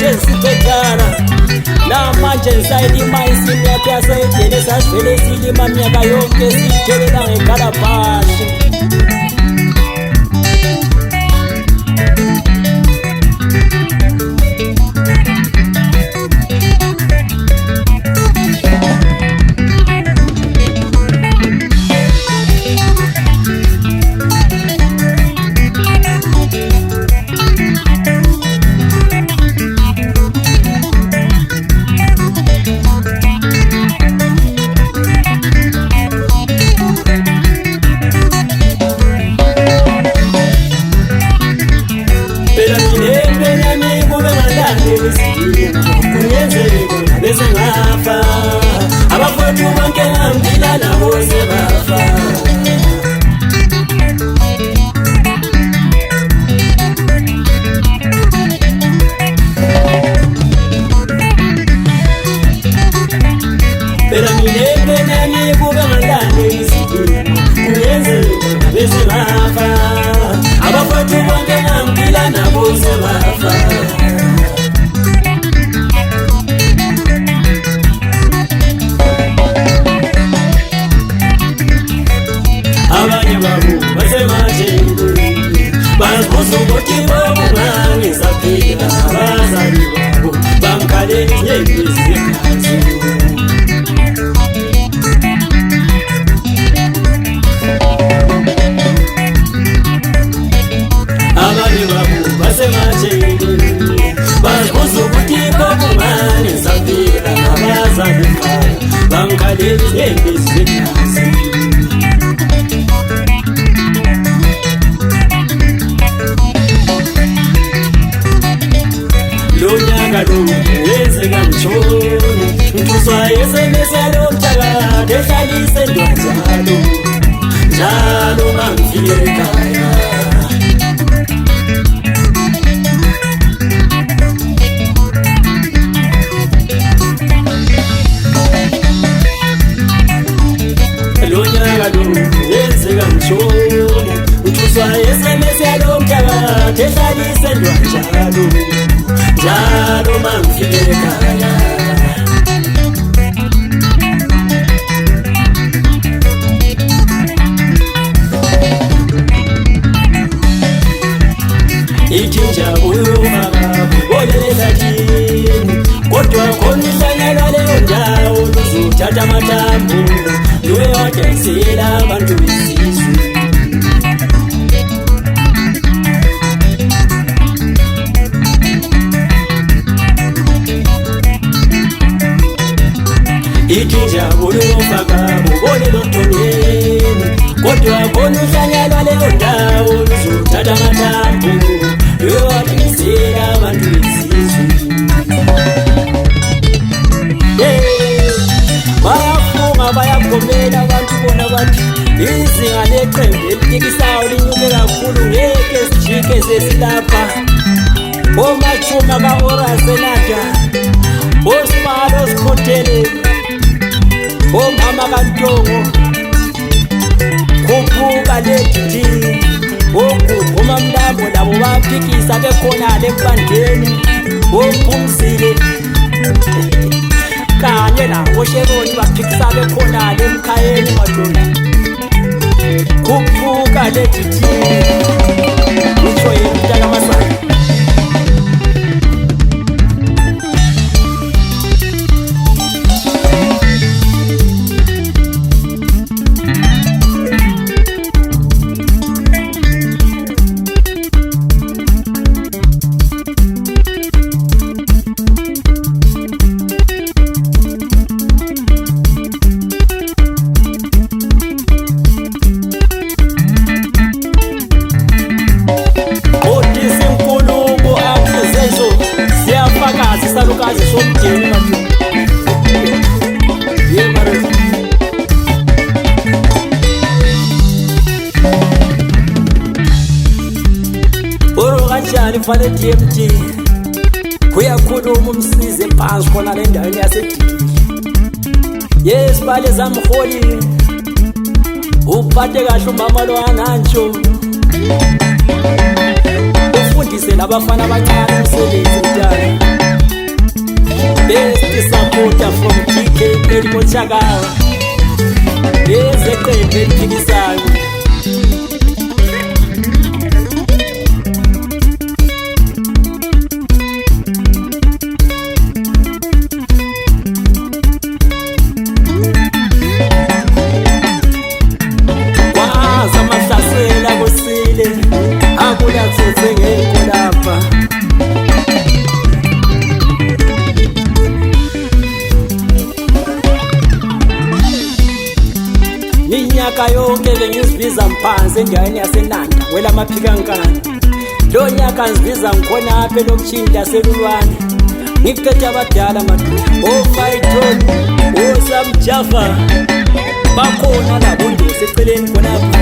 manje sithethana namanje sayilima insimu yakho yaseyidele sasivele silima minyaka yonke sithelela ngegalabashi. Abafowethu bonke ngambila nabo sebafa. Phela mina ngikuba ngandane isidingo kuyenzeka bese bafa. Abafowethu bonke ngambila nabo sebafa. Abanye babo basemajele bazibuza ukuthi bobungani saphila abazali babo bamkhaleli nyembezi zegazi. Abanye babo basemajele bazibuza ukuthi bobungani saphila abazali babo bamkhaleli nyembezi zegazi. Yenzeka njalo Ntuswa yesemeselo mthakade Hlalise njalo Njalo mangifike ekhaya. Lo nyaka lo yenzeka njalo Ntuswa yesemeselo mthakade Hlalise njalo njalo mangifike ekhaya. Ithi njabulo makabolela thini kodwa khona ihlanyelwa leyo ndawo luzothatha amathambo luyodayisela abantu besizwe. Ithi njabulo makabolela thini kodwa khona ihlanyelwa leyo ndawo luzothatha amathambo luyodayisela abantu besizwe. Bayafunga bayagomela abantu bona bathi izinga leqembu elitikisayo linyuke kakhulu ngeke sijike sesilapha. Omachuma ka-Orasenada Osipalo Sikhothele omama kaNtongo khuphuka leti ogugu uMamlambo labo baphikisa bekhona lebandeni ophumzile kanye nabo Sheroni baphikisa bekhona lemkhayeni madodana khuphuka leti utsho yena kaMasana. Isalukazi somdeni manje. Yemara. Oro kanjani mfana DMT. Kuyakhuluma umsize phansi khona le ndaweni yaseDikili. Yes bale zamholi. Uphathe kahle umama lo anantsho. Ufundise nabafana abancane umsebenzi mntana. best supporter from TK Edible Chagawa. Here's a great Pilisayo. Minyaka yonke bengizibiza mphansi endaweni yaseNanda wela maphikankani. Lo nyaka ngizibiza ngikhona apha elokishini laselulwane. Ngikhetha abadala madoda oFayton oSamjava bakhona labo ndosi eceleni khonapha.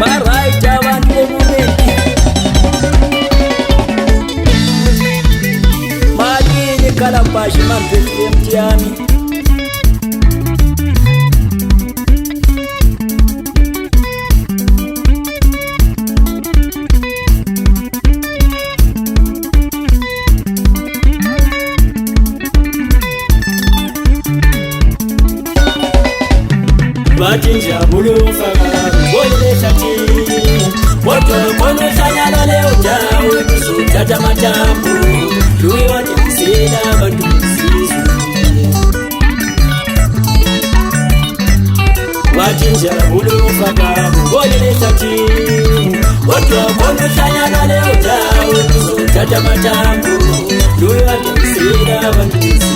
Ba-right abantu bobuningi malini Calabash mamphethu emthi yami. Batinjabule ufaka ngolele shati Woto kono shanyalo leo jawe Kusutata matambu Lui wate kusila bandu msizu Batinjabule ufaka ngolele shati Woto kono shanyalo leo jawe Kusutata matambu Lui wate kusila bandu msizu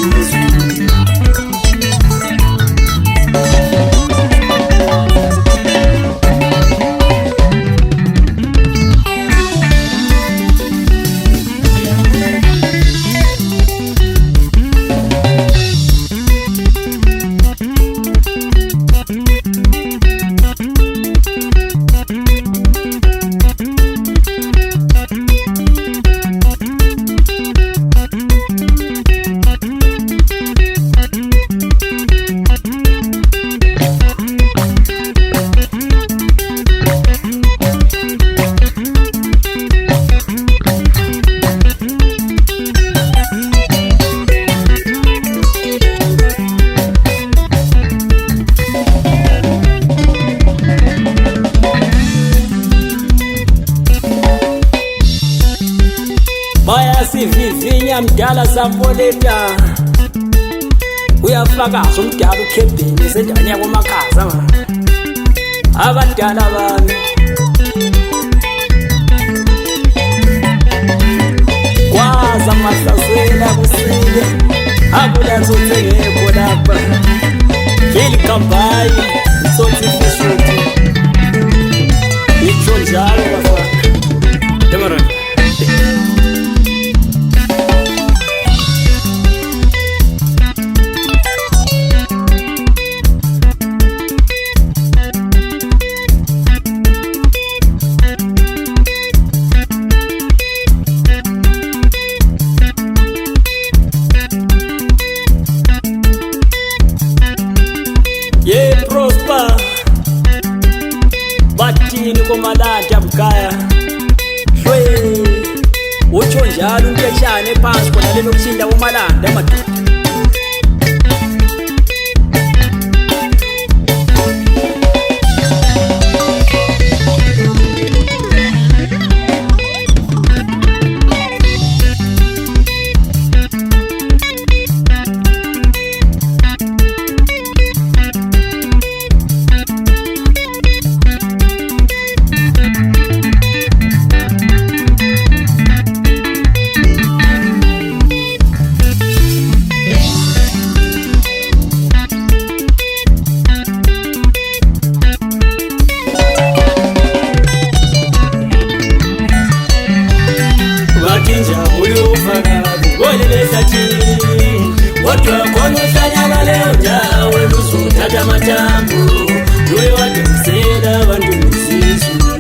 Sivivinya mdala samboleta uyafaka somdala ukhebheni sendaweni yakomakhaza abadala bami kwaza mahlasela kusile akulanzothengekho lapha ngilikambayi sothi fishuthi itsho njalo bafana demarani. Prosper batini komalanda mkhaya shwe utsho njalo unteshane phansi khona lelo kushinda komalanda madoda. Watu wakono shanyala leo jawe Lusu tata matambu Lue wate mseda bandu msisu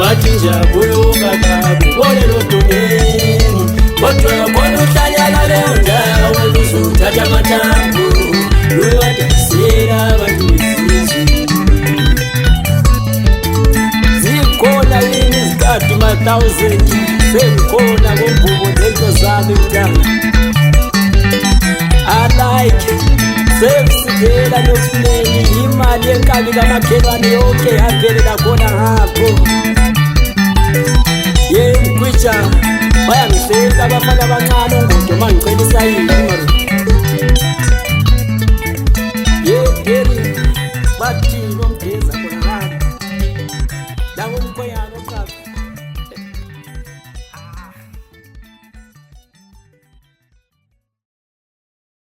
Watinja bulu kakabu Wole lotungeni Watu wakono shanyala leo jawe Lusu tata matambu Lue wate mseda bandu msisu Zikola lini zikatu 1,000 abika makhelwane yonke avelela khona ngapho. Ye mkhwicha bayangiseka abafana abancane ongodo mangicela isayini.